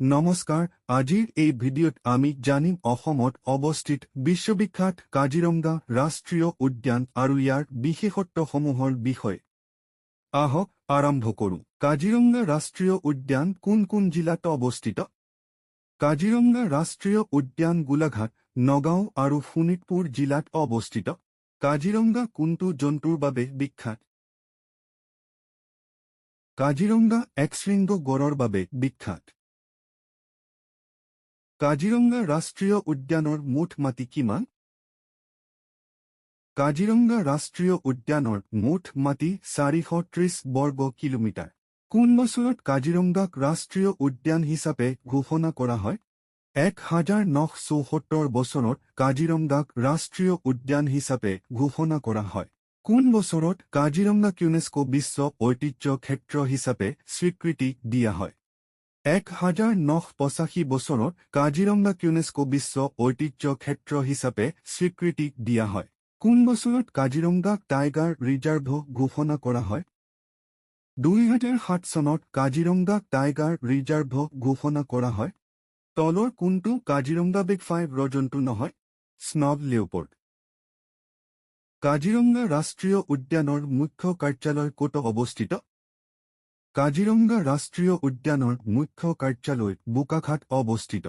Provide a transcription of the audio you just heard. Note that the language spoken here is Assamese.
নমস্কাৰ, আজিৰ এই ভিডিঅ'ত আমি জানিম অসমত অৱস্থিত বিশ্ববিখ্যাত কাজিৰঙা ৰাষ্ট্ৰীয় উদ্যান আৰু ইয়াৰ বিশেষত্বসমূহৰ বিষয়ে। আহক আৰম্ভ কৰোঁ। কাজিৰঙা ৰাষ্ট্ৰীয় উদ্যান কোন কোন জিলাত অৱস্থিত? কাজিৰঙা ৰাষ্ট্ৰীয় উদ্যান গোলাঘাট, নগাঁও আৰু শোণিতপুৰ জিলাত অৱস্থিত। কাজিৰঙা কোনটো জন্তুৰ বাবে বিখ্যাত? কাজিৰঙা একশৃংগ গড়ৰ বাবে বিখ্যাত। কাজিৰঙা ৰাষ্ট্ৰীয় উদ্যানৰ মুঠ মাটি কিমান? কাজিৰঙা ৰাষ্ট্ৰীয় উদ্যানৰ মুঠ মাটি 430 বৰ্গ কিলোমিটাৰ। কোন বছৰত কাজিৰঙাক ৰাষ্ট্ৰীয় উদ্যান হিচাপে ঘোষণা কৰা হয়? 1974 বছৰত কাজিৰঙাক ৰাষ্ট্ৰীয় উদ্যান হিচাপে ঘোষণা কৰা হয়। কোন বছৰত কাজিৰঙাক ইউনেস্কো বিশ্ব ঐতিহ্য ক্ষেত্ৰ হিচাপে স্বীকৃতি দিয়া হয়? 1985 বছৰত কাজিৰঙাক ইউনেস্কো বিশ্ব ঐতিহ্য ক্ষেত্ৰ হিচাপে স্বীকৃতি দিয়া হয়। কোন বছৰত কাজিৰঙাক টাইগাৰ ৰিজাৰ্ভ ঘোষণা কৰা হয়? 2007 চনত কাজিৰঙাক টাইগাৰ ৰিজাৰ্ভ ঘোষণা কৰা হয়। তলৰ কোনটো কাজিৰঙা বিগ 5 জন্তু নহয়? স্নব লিওপাৰ্ড। কাজিৰঙা ৰাষ্ট্ৰীয় উদ্যানৰ মুখ্য কাৰ্যালয় ক'ত অৱস্থিত? কাজিৰঙা ৰাষ্ট্ৰীয় উদ্যানৰ মুখ্য কাৰ্যালয় বোকাখাত অৱস্থিত।